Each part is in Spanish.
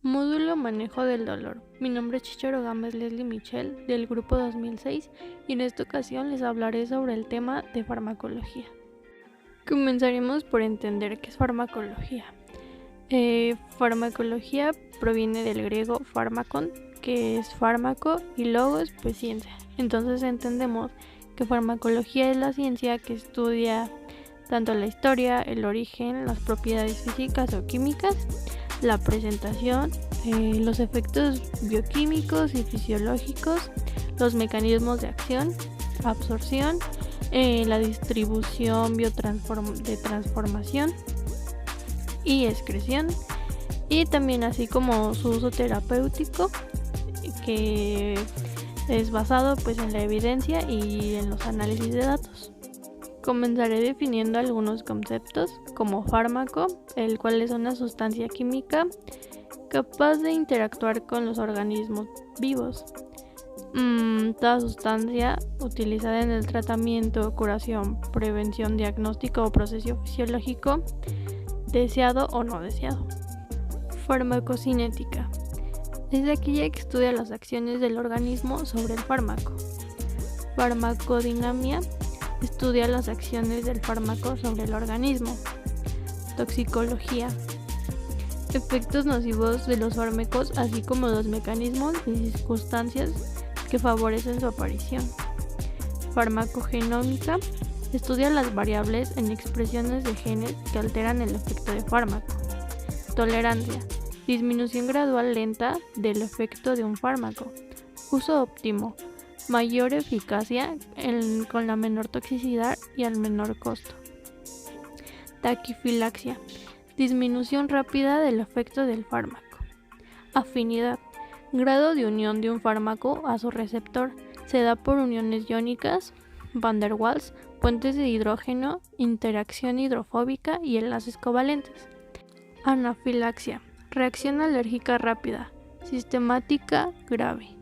Módulo Manejo del Dolor. Mi nombre es Chicharo Gámez Leslie Michel, del grupo 2006, y en esta ocasión les hablaré sobre el tema de farmacología. Comenzaremos por entender qué es farmacología. Farmacología proviene del griego pharmakon, que es fármaco, y logos, pues ciencia. Entonces entendemos que farmacología es la ciencia que estudia tanto la historia, el origen, las propiedades físicas o químicas, la presentación, los efectos bioquímicos y fisiológicos, los mecanismos de acción, absorción, la distribución de transformación y excreción, y también así como su uso terapéutico, que es basado pues en la evidencia y en los análisis de datos. Comenzaré definiendo algunos conceptos como fármaco, el cual es una sustancia química capaz de interactuar con los organismos vivos. Toda sustancia utilizada en el tratamiento, curación, prevención, diagnóstico o proceso fisiológico, deseado o no deseado. Farmacocinética. Es aquella que estudia las acciones del organismo sobre el fármaco. Farmacodinamia. Estudia las acciones del fármaco sobre el organismo. Toxicología. Efectos nocivos de los fármacos, así como los mecanismos y circunstancias que favorecen su aparición. Farmacogenómica. Estudia las variables en expresiones de genes que alteran el efecto de fármaco. Tolerancia. Disminución gradual lenta del efecto de un fármaco. Uso óptimo. Mayor eficacia con la menor toxicidad y al menor costo. Taquifilaxia. Disminución rápida del efecto del fármaco. Afinidad. Grado de unión de un fármaco a su receptor. Se da por uniones iónicas, van der Waals, puentes de hidrógeno, interacción hidrofóbica y enlaces covalentes. Anafilaxia. Reacción alérgica rápida, sistemática, grave.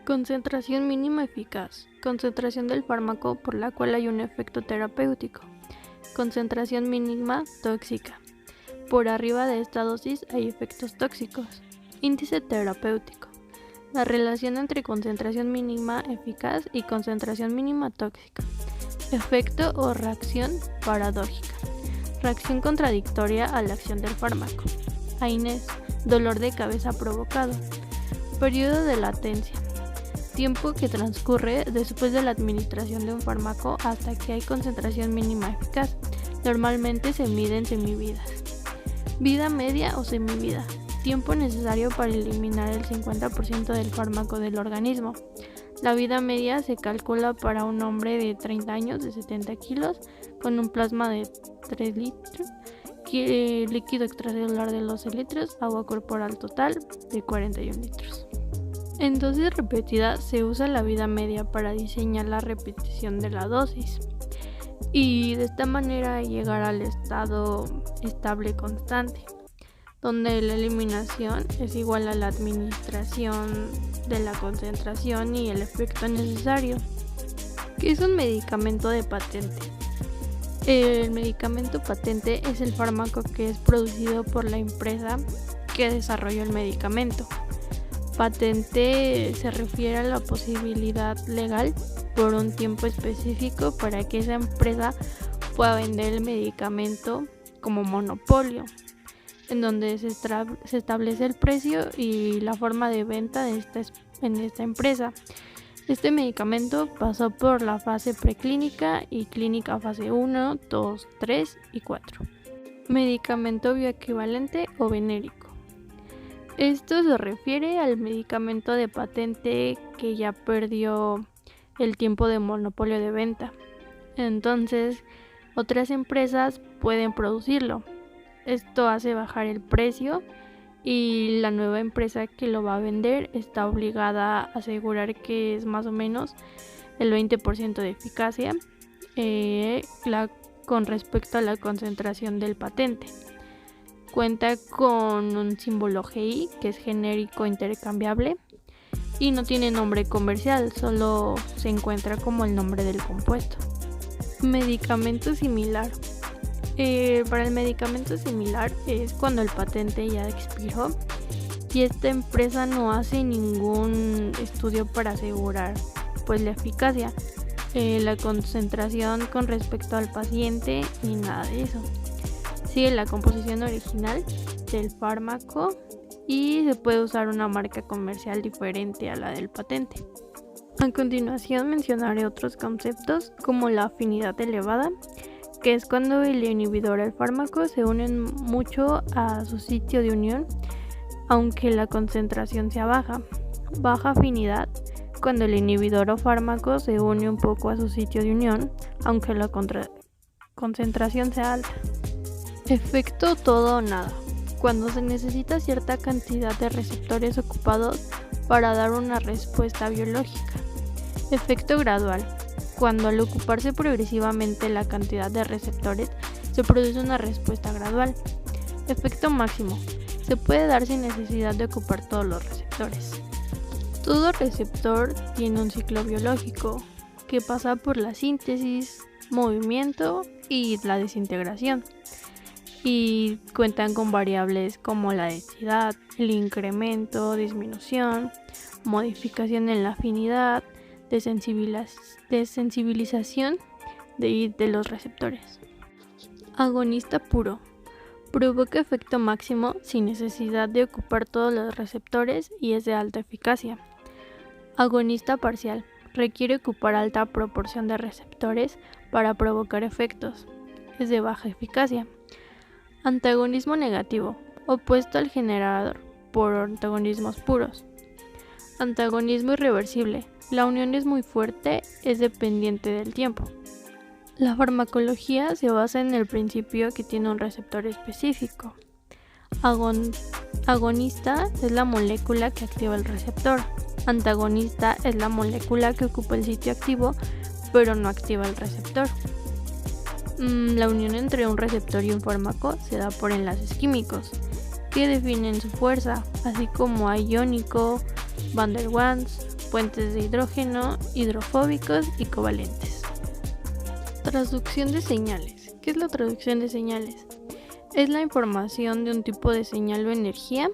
Concentración mínima eficaz. Concentración del fármaco por la cual hay un efecto terapéutico. Concentración mínima tóxica. Por arriba de esta dosis hay efectos tóxicos. Índice terapéutico. La relación entre concentración mínima eficaz y concentración mínima tóxica. Efecto o reacción paradójica. Reacción contradictoria a la acción del fármaco. AINES. Dolor de cabeza provocado. Periodo de latencia. Tiempo que transcurre después de la administración de un fármaco hasta que hay concentración mínima eficaz. Normalmente se mide en semividas. Vida media o semivida. Tiempo necesario para eliminar el 50% del fármaco del organismo. La vida media se calcula para un hombre de 30 años de 70 kilos con un plasma de 3 litros, líquido extracelular de 12 litros, agua corporal total de 41 litros. En dosis repetidas se usa la vida media para diseñar la repetición de la dosis y de esta manera llegar al estado estable constante, donde la eliminación es igual a la administración de la concentración y el efecto necesario. ¿Qué es un medicamento de patente? El medicamento patente es el fármaco que es producido por la empresa que desarrolló el medicamento. Patente se refiere a la posibilidad legal por un tiempo específico para que esa empresa pueda vender el medicamento como monopolio, en donde se establece el precio y la forma de venta en esta empresa. Este medicamento pasó por la fase preclínica y clínica fase 1, 2, 3 y 4. Medicamento bioequivalente o genérico. Esto se refiere al medicamento de patente que ya perdió el tiempo de monopolio de venta. Entonces, otras empresas pueden producirlo. Esto hace bajar el precio y la nueva empresa que lo va a vender está obligada a asegurar que es más o menos el 20% de eficacia con respecto a la concentración del patente. Cuenta con un símbolo GI, que es genérico intercambiable, y no tiene nombre comercial, solo se encuentra como el nombre del compuesto. Medicamento similar. Para el medicamento similar es cuando el patente ya expiró y esta empresa no hace ningún estudio para asegurar pues la eficacia, la concentración con respecto al paciente ni nada de eso. Sigue la composición original del fármaco y se puede usar una marca comercial diferente a la del patente. A continuación mencionaré otros conceptos como la afinidad elevada, que es cuando el inhibidor y el fármaco se unen mucho a su sitio de unión, aunque la concentración sea baja. Baja afinidad, cuando el inhibidor o fármaco se une un poco a su sitio de unión, aunque la concentración sea alta. Efecto todo o nada, cuando se necesita cierta cantidad de receptores ocupados para dar una respuesta biológica. Efecto gradual, cuando al ocuparse progresivamente la cantidad de receptores se produce una respuesta gradual. Efecto máximo, se puede dar sin necesidad de ocupar todos los receptores. Todo receptor tiene un ciclo biológico que pasa por la síntesis, movimiento y la desintegración, y cuentan con variables como la densidad, el incremento, disminución, modificación en la afinidad, desensibilización de los receptores. Agonista puro. Provoca efecto máximo sin necesidad de ocupar todos los receptores y es de alta eficacia. Agonista parcial. Requiere ocupar alta proporción de receptores para provocar efectos. Es de baja eficacia. Antagonismo negativo. Opuesto al generador por antagonismos puros. Antagonismo irreversible. La unión es muy fuerte, es dependiente del tiempo. La farmacología se basa en el principio que tiene un receptor específico. Agonista es la molécula que activa el receptor. Antagonista es la molécula que ocupa el sitio activo, pero no activa el receptor. La unión entre un receptor y un fármaco se da por enlaces químicos, que definen su fuerza, así como iónico, van der Waals, puentes de hidrógeno, hidrofóbicos y covalentes. Traducción de señales. ¿Qué es la traducción de señales? Es la información de un tipo de señal o energía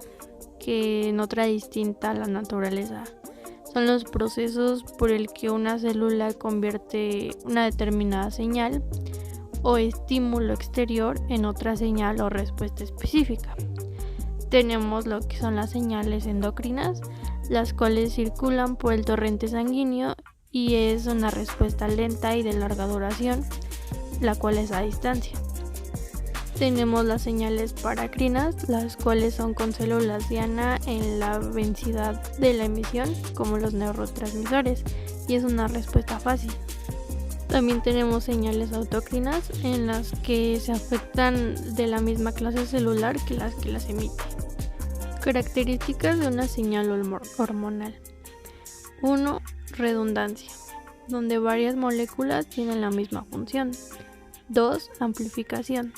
que en otra distinta a la naturaleza. Son los procesos por el que una célula convierte una determinada señal o estímulo exterior en otra señal o respuesta específica. Tenemos lo que son las señales endocrinas, las cuales circulan por el torrente sanguíneo y es una respuesta lenta y de larga duración, la cual es a distancia. Tenemos las señales paracrinas, las cuales son con células diana en la densidad de la emisión, como los neurotransmisores, y es una respuesta fácil. También tenemos señales autocrinas, en las que se afectan de la misma clase celular que las emite. Características de una señal hormonal. 1. Redundancia, donde varias moléculas tienen la misma función. 2. Amplificación.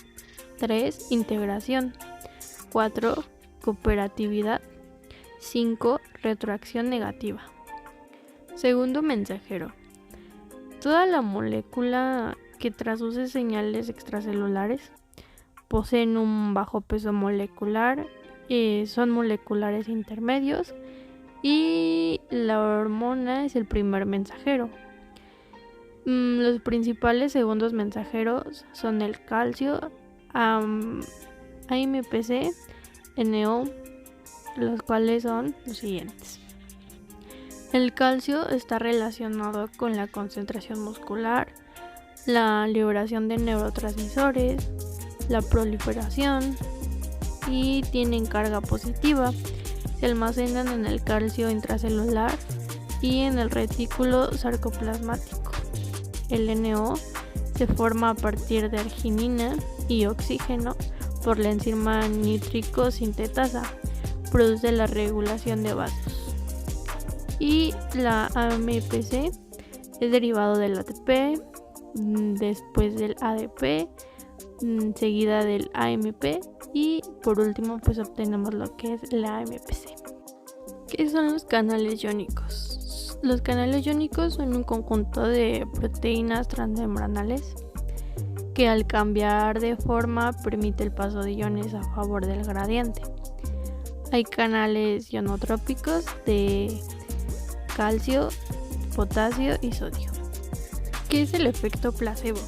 3. Integración. 4. Cooperatividad. 5. Retroacción negativa. Segundo mensajero. Toda la molécula que transduce señales extracelulares poseen un bajo peso molecular, son moleculares intermedios y la hormona es el primer mensajero. Los principales segundos mensajeros son el calcio, AMPC, NO, los cuales son los siguientes. El calcio está relacionado con la concentración muscular, la liberación de neurotransmisores, la proliferación y tienen carga positiva. Se almacenan en el calcio intracelular y en el retículo sarcoplasmático. El NO se forma a partir de arginina y oxígeno por la enzima nítrico sintetasa, produce la regulación de vasos. Y la AMPC es derivado del ATP, después del ADP, seguida del AMP y por último pues obtenemos lo que es la AMPC. ¿Qué son los canales iónicos? Los canales iónicos son un conjunto de proteínas transmembranales que al cambiar de forma permite el paso de iones a favor del gradiente. Hay canales ionotrópicos de calcio, potasio y sodio. ¿Qué es el efecto placebo?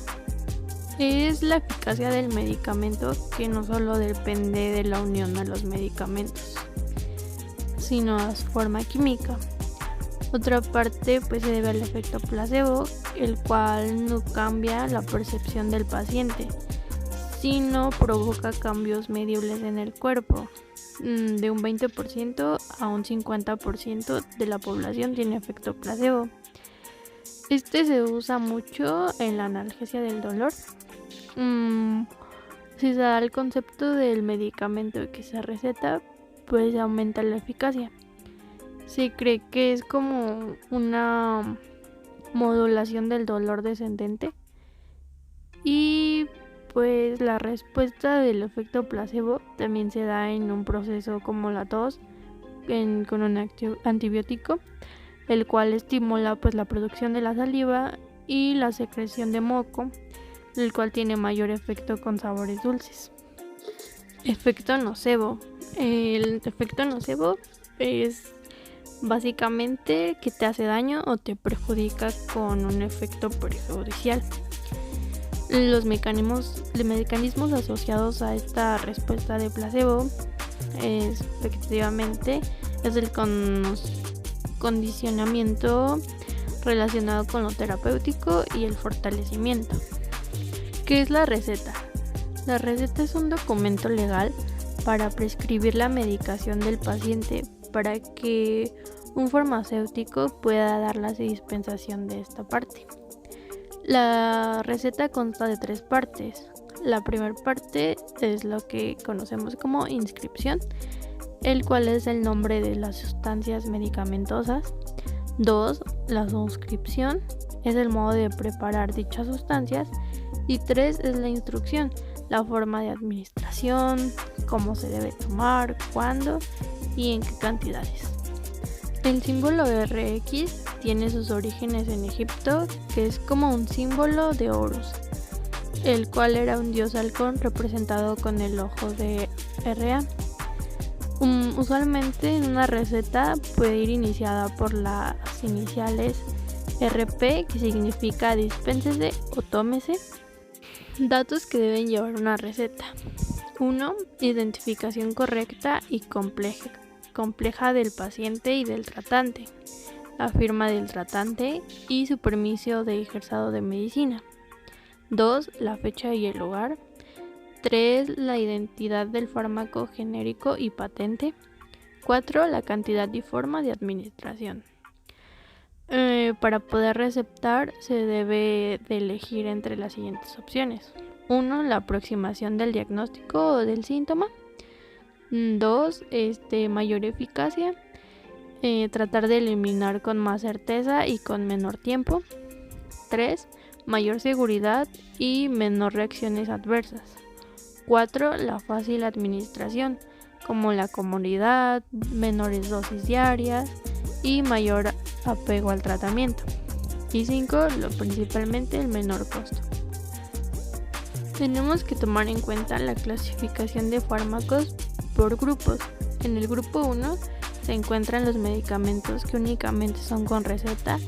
Es la eficacia del medicamento que no solo depende de la unión a los medicamentos, sino a su forma química. Otra parte se debe al efecto placebo, el cual no cambia la percepción del paciente, sino provoca cambios medibles en el cuerpo. De un 20% a un 50% de la población tiene efecto placebo. Este se usa mucho en la analgesia del dolor. Si se da el concepto del medicamento que se receta, pues aumenta la eficacia. Se cree que es como una modulación del dolor descendente. Y pues la respuesta del efecto placebo también se da en un proceso como la tos con un antibiótico, el cual estimula la producción de la saliva y la secreción de moco, el cual tiene mayor efecto con sabores dulces. Efecto nocebo. El efecto nocebo es básicamente que te hace daño o te perjudica con un efecto perjudicial. Los mecanismos asociados a esta respuesta de placebo efectivamente es el condicionamiento relacionado con lo terapéutico y el fortalecimiento. ¿Qué es la receta? La receta es un documento legal para prescribir la medicación del paciente para que un farmacéutico pueda dar la dispensación de esta parte. La receta consta de 3 partes. La primera parte es lo que conocemos como inscripción, el cual es el nombre de las sustancias medicamentosas. 2. La suscripción, es el modo de preparar dichas sustancias. Y 3 es la instrucción, la forma de administración, cómo se debe tomar, cuándo y en qué cantidades. El símbolo RX tiene sus orígenes en Egipto, que es como un símbolo de Horus, el cual era un dios halcón representado con el ojo de Ra. Usualmente en una receta puede ir iniciada por las iniciales RP, que significa dispénsese o tómese. Datos que deben llevar una receta. 1. Identificación correcta y compleja del paciente y del tratante. La firma del tratante y su permiso de ejercicio de medicina. 2. La fecha y el lugar. 3. La identidad del fármaco genérico y patente. 4. La cantidad y forma de administración. Para poder recetar se debe de elegir entre las siguientes opciones. 1. La aproximación del diagnóstico o del síntoma. 2. Mayor eficacia. Tratar de eliminar con más certeza y con menor tiempo. 3. Mayor seguridad y menor reacciones adversas. 4. La fácil administración, como la comodidad, menores dosis diarias y mayor apego al tratamiento. Y 5. Principalmente el menor costo. Tenemos que tomar en cuenta la clasificación de fármacos por grupos. En el grupo 1 se encuentran los medicamentos que únicamente son con receta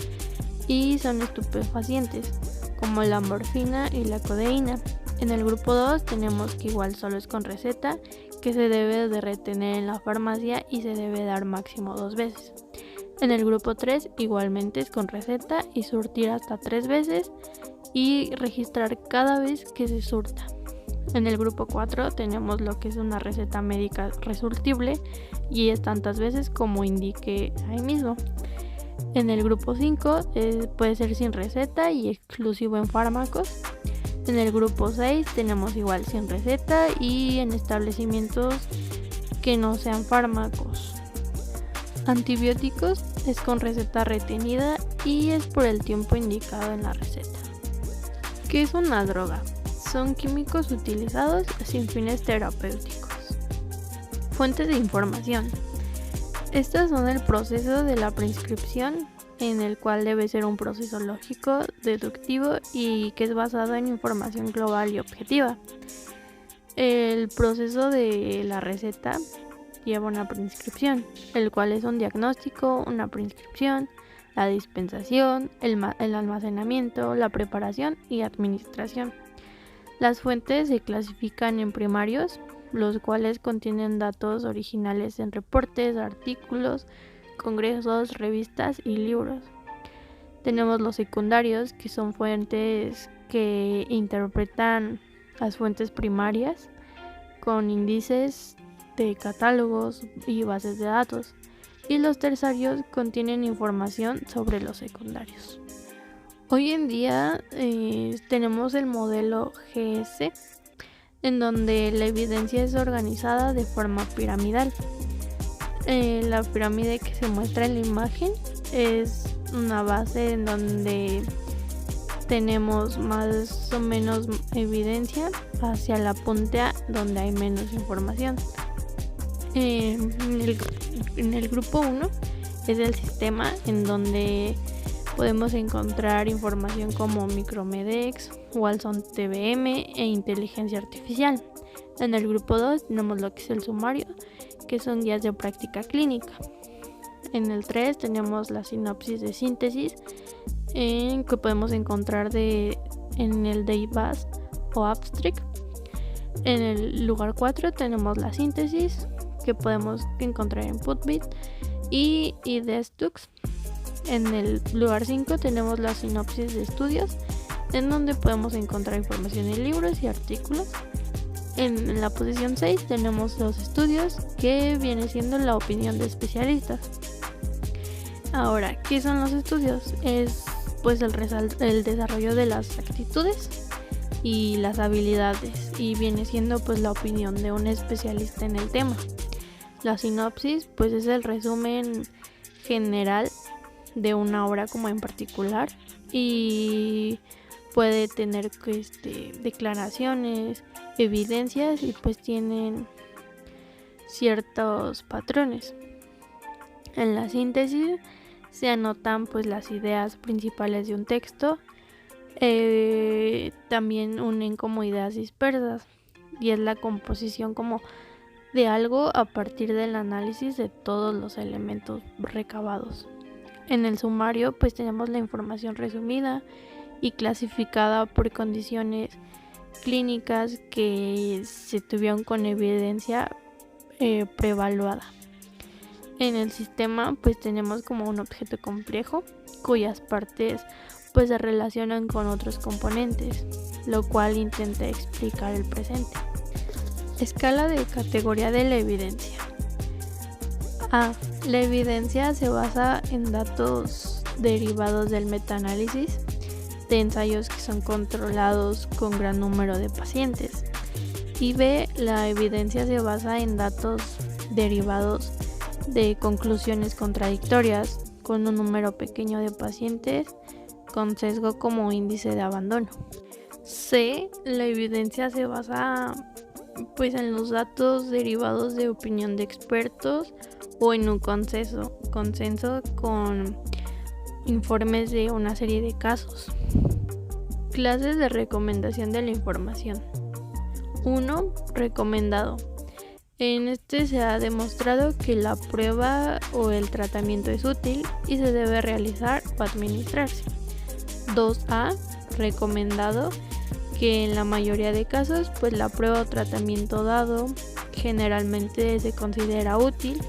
y son estupefacientes, como la morfina y la codeína. En el grupo 2 tenemos que igual solo es con receta, que se debe de retener en la farmacia y se debe dar máximo 2 veces. En el grupo 3 igualmente es con receta y surtir hasta 3 veces y registrar cada vez que se surta. En el grupo 4 tenemos lo que es una receta médica resurtible y es tantas veces como indique ahí mismo. En el grupo 5 puede ser sin receta y exclusivo en fármacos. En el grupo 6 tenemos igual sin receta y en establecimientos que no sean fármacos. Antibióticos es con receta retenida y es por el tiempo indicado en la receta. ¿Qué es una droga? Son químicos utilizados sin fines terapéuticos. Fuentes de información. Estas son el proceso de la prescripción en el cual debe ser un proceso lógico, deductivo y que es basado en información global y objetiva. El proceso de la receta lleva una prescripción, el cual es un diagnóstico, una prescripción, la dispensación, el almacenamiento, la preparación y administración. Las fuentes se clasifican en primarios, los cuales contienen datos originales en reportes, artículos, congresos, revistas y libros. Tenemos los secundarios, que son fuentes que interpretan las fuentes primarias con índices de catálogos y bases de datos. Y los terciarios contienen información sobre los secundarios. Hoy en día tenemos el modelo GS, en donde la evidencia es organizada de forma piramidal. La pirámide que se muestra en la imagen es una base en donde tenemos más o menos evidencia hacia la punta donde hay menos información. En el grupo 1 es el sistema en donde podemos encontrar información como Micromedex, Watson TVM e inteligencia artificial. En el grupo 2 tenemos lo que es el sumario, que son guías de práctica clínica. En el 3 tenemos la sinopsis de síntesis, que podemos encontrar en el DayBus o Abstract. En el lugar 4 tenemos la síntesis, que podemos encontrar en Putbit y IDESTUX. En el lugar 5 tenemos la sinopsis de estudios, en donde podemos encontrar información en libros y artículos. En la posición 6 tenemos los estudios, que viene siendo la opinión de especialistas. Ahora, ¿qué son los estudios? Es pues el desarrollo de las actitudes y las habilidades, y viene siendo pues la opinión de un especialista en el tema. La sinopsis pues es el resumen general de una obra como en particular, y puede tener declaraciones, evidencias, y pues tienen ciertos patrones. En la síntesis se anotan pues las ideas principales de un texto. También unen como ideas dispersas, y es la composición como de algo a partir del análisis de todos los elementos recabados. En el sumario pues tenemos la información resumida y clasificada por condiciones clínicas que se tuvieron con evidencia prevaluada. En el sistema pues tenemos como un objeto complejo cuyas partes pues se relacionan con otros componentes, lo cual intenta explicar el presente. Escala de categoría de la evidencia. A. La evidencia se basa en datos derivados del metaanálisis de ensayos que son controlados con gran número de pacientes. Y B. La evidencia se basa en datos derivados de conclusiones contradictorias con un número pequeño de pacientes con sesgo como índice de abandono. C. La evidencia se basa pues en los datos derivados de opinión de expertos o en un consenso con informes de una serie de casos. Clases de recomendación de la información. 1. Recomendado. En este se ha demostrado que la prueba o el tratamiento es útil y se debe realizar o administrarse. 2A. Recomendado, que en la mayoría de casos pues la prueba o tratamiento dado generalmente se considera útil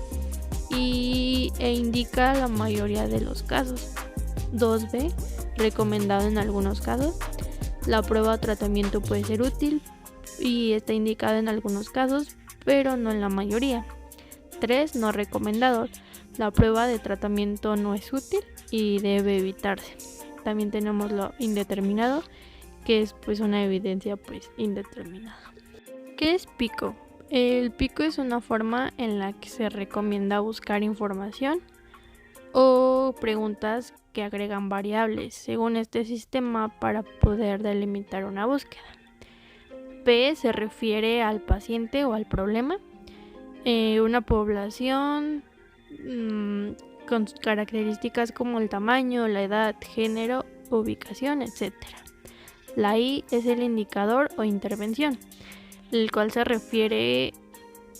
e indica la mayoría de los casos. 2B. Recomendado en algunos casos. La prueba o tratamiento puede ser útil y está indicado en algunos casos, pero no en la mayoría. 3. No recomendado. La prueba de tratamiento no es útil y debe evitarse. También tenemos lo indeterminado, que es pues una evidencia pues indeterminada. ¿Qué es PICO? El PICO es una forma en la que se recomienda buscar información o preguntas que agregan variables según este sistema para poder delimitar una búsqueda. P se refiere al paciente o al problema. Una población con características como el tamaño, la edad, género, ubicación, etc. La I es el indicador o intervención, el cual se refiere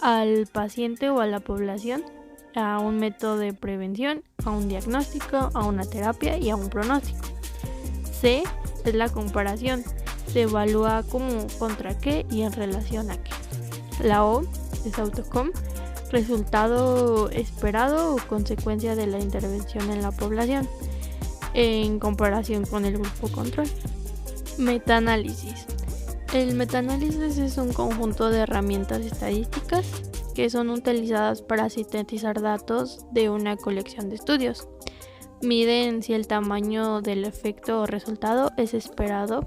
al paciente o a la población, a un método de prevención, a un diagnóstico, a una terapia y a un pronóstico. C es la comparación, se evalúa como contra qué y en relación a qué. La O es outcome, resultado esperado o consecuencia de la intervención en la población, en comparación con el grupo control. Metaanálisis. El metaanálisis es un conjunto de herramientas estadísticas que son utilizadas para sintetizar datos de una colección de estudios. Miden si el tamaño del efecto o resultado es esperado,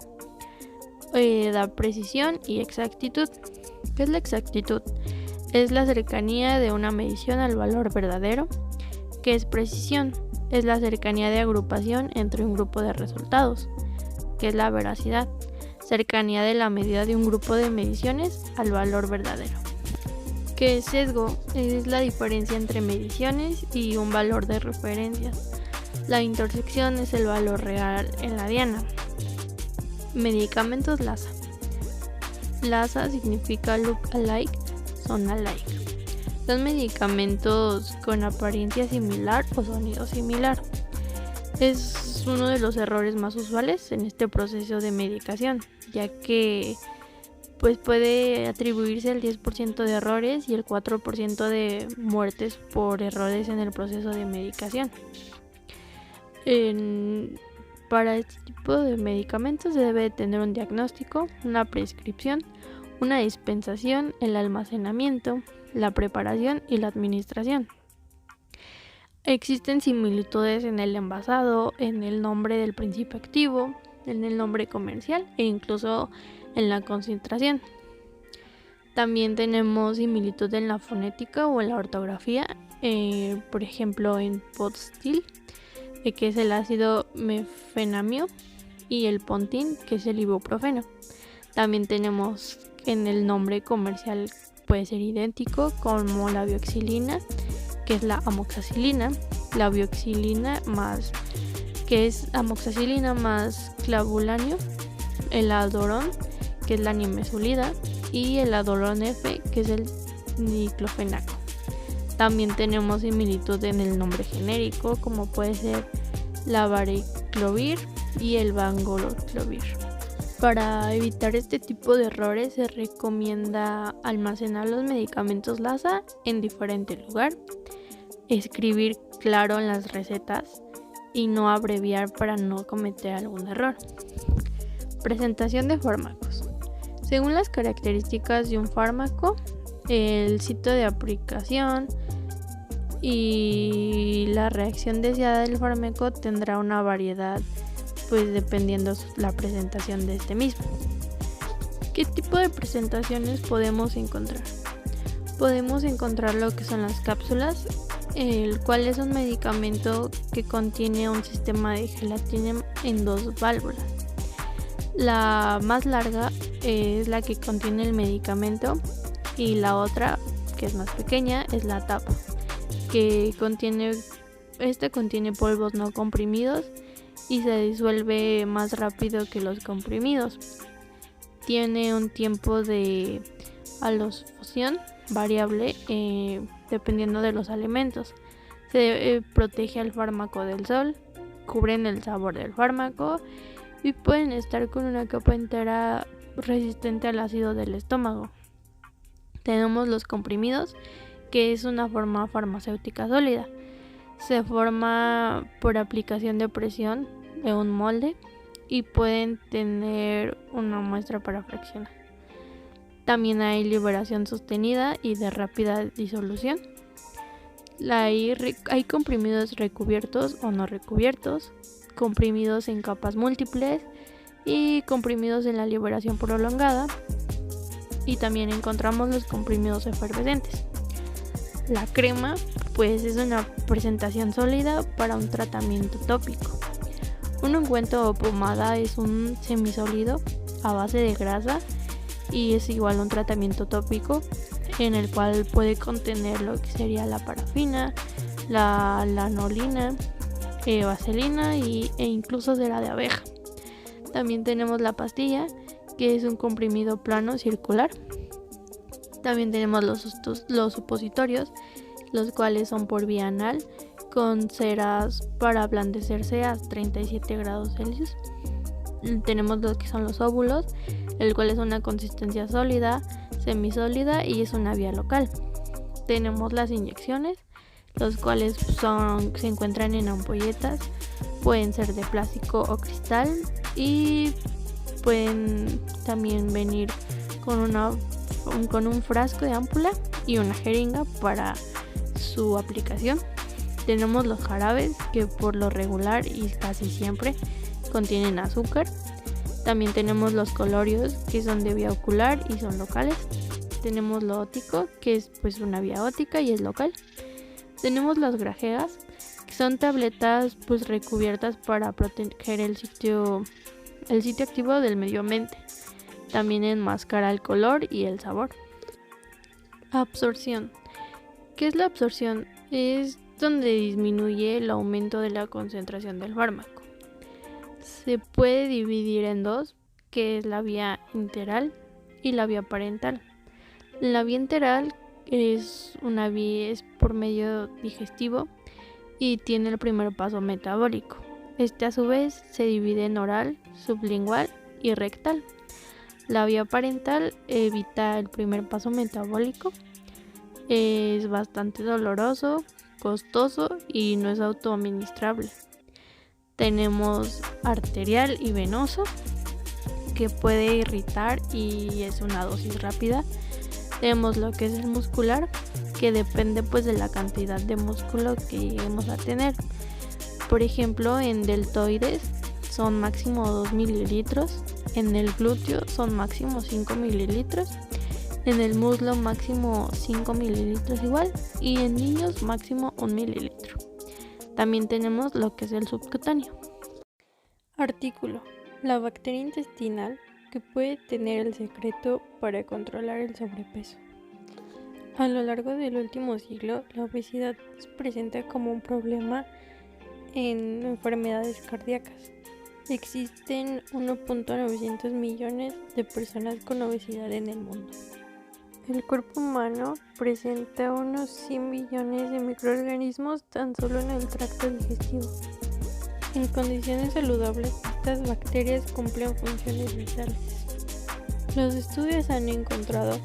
da precisión y exactitud. ¿Qué es la exactitud? Es la cercanía de una medición al valor verdadero. ¿Qué es precisión? Es la cercanía de agrupación entre un grupo de resultados. ¿Qué es la veracidad? Cercanía de la medida de un grupo de mediciones al valor verdadero. ¿Qué es sesgo? Es la diferencia entre mediciones y un valor de referencia. La intersección es el valor real en la diana. Medicamentos LASA. LASA significa look alike, son alike. Son medicamentos con apariencia similar o sonido similar. Es uno de los errores más usuales en este proceso de medicación, ya que puede atribuirse el 10% de errores y el 4% de muertes por errores en el proceso de medicación. Para este tipo de medicamentos se debe tener un diagnóstico, una prescripción, una dispensación, el almacenamiento, la preparación y la administración. Existen similitudes en el envasado, en el nombre del principio activo, en el nombre comercial e incluso en la concentración. También tenemos similitud en la fonética o en la ortografía, por ejemplo en Potstil, que es el ácido mefenamio, y el Pontin, que es el ibuprofeno. También tenemos en el nombre comercial puede ser idéntico, como la bioxilina, que es la amoxicilina, la bioxilina más, que es amoxicilina más clavulanio, el adorón, que es la nimesulida, y el adorón F, que es el diclofenaco. También tenemos similitud en el nombre genérico, como puede ser la variclovir y el vangoloclovir. Para evitar este tipo de errores se recomienda almacenar los medicamentos LASA en diferente lugar, escribir claro en las recetas y no abreviar para no cometer algún error. Presentación de fármacos. Según las características de un fármaco, el sitio de aplicación y la reacción deseada del fármaco tendrá una variedad, dependiendo la presentación de este mismo. ¿Qué tipo de presentaciones podemos encontrar? Podemos encontrar lo que son las cápsulas, el cual es un medicamento que contiene un sistema de gelatina en 2 válvulas. La más larga es la que contiene el medicamento y la otra, que es más pequeña, es la tapa, que contiene polvos no comprimidos y se disuelve más rápido que los comprimidos. Tiene un tiempo de halosfusión variable dependiendo de los alimentos. Se protege al fármaco del sol, cubren el sabor del fármaco y pueden estar con una capa entera resistente al ácido del estómago. Tenemos los comprimidos, que es una forma farmacéutica sólida. Se forma por aplicación de presión de un molde y pueden tener una muestra para fraccionar. También hay liberación sostenida y de rápida disolución. Hay comprimidos recubiertos o no recubiertos, comprimidos en capas múltiples y comprimidos en la liberación prolongada. Y también encontramos los comprimidos efervescentes. La crema es una presentación sólida para un tratamiento tópico. Un ungüento o pomada es un semisólido a base de grasa y es igual a un tratamiento tópico en el cual puede contener lo que sería la parafina, la lanolina, vaselina e incluso cera de abeja. También tenemos la pastilla, que es un comprimido plano circular. También tenemos los supositorios, los cuales son por vía anal, con ceras para ablandecerse a 37 grados Celsius. Tenemos lo que son los óvulos, el cual es una consistencia sólida, semisólida y es una vía local. Tenemos las inyecciones, los cuales se encuentran en ampolletas, pueden ser de plástico o cristal y pueden también venir con un frasco de ámpula y una jeringa para su aplicación. Tenemos los jarabes, que por lo regular y casi siempre contienen azúcar. También tenemos los colorios, que son de vía ocular y son locales. Tenemos lo ótico, que es pues una vía ótica y es local. Tenemos las grajeas, que son tabletas pues recubiertas para proteger el sitio activo del medio ambiente. También enmascara el color y el sabor. Absorción. ¿Qué es la absorción? Es donde disminuye el aumento de la concentración del fármaco. Se puede dividir en dos, que es la vía enteral y la vía parental. La vía enteral es por medio digestivo y tiene el primer paso metabólico. Este a su vez se divide en oral, sublingual y rectal. La vía parental evita el primer paso metabólico, es bastante doloroso, costoso y no es autoadministrable. Tenemos arterial y venoso, que puede irritar y es una dosis rápida. Tenemos lo que es el muscular, que depende pues de la cantidad de músculo que lleguemos a tener. Por ejemplo, en deltoides son máximo 2 mililitros, en el glúteo son máximo 5 mililitros, en el muslo máximo 5 mililitros igual y en niños máximo 1 mililitro. También tenemos lo que es el subcutáneo. Artículo: la bacteria intestinal que puede tener el secreto para controlar el sobrepeso. A lo largo del último siglo, la obesidad se presenta como un problema en enfermedades cardíacas. Existen 1.900 millones de personas con obesidad en el mundo. El cuerpo humano presenta unos 100 billones de microorganismos tan solo en el tracto digestivo. En condiciones saludables, estas bacterias cumplen funciones vitales. Los estudios han encontrado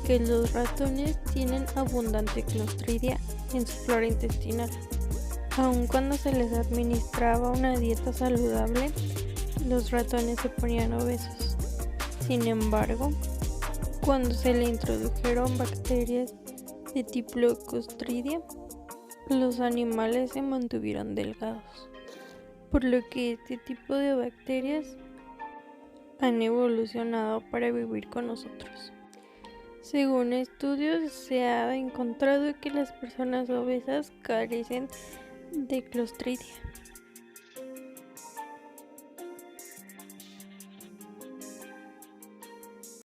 que los ratones tienen abundante Clostridia en su flora intestinal. Aun cuando se les administraba una dieta saludable, los ratones se ponían obesos. Sin embargo, cuando se le introdujeron bacterias de tipo Clostridia, los animales se mantuvieron delgados. Por lo que este tipo de bacterias han evolucionado para vivir con nosotros. Según estudios, se ha encontrado que las personas obesas carecen de Clostridia.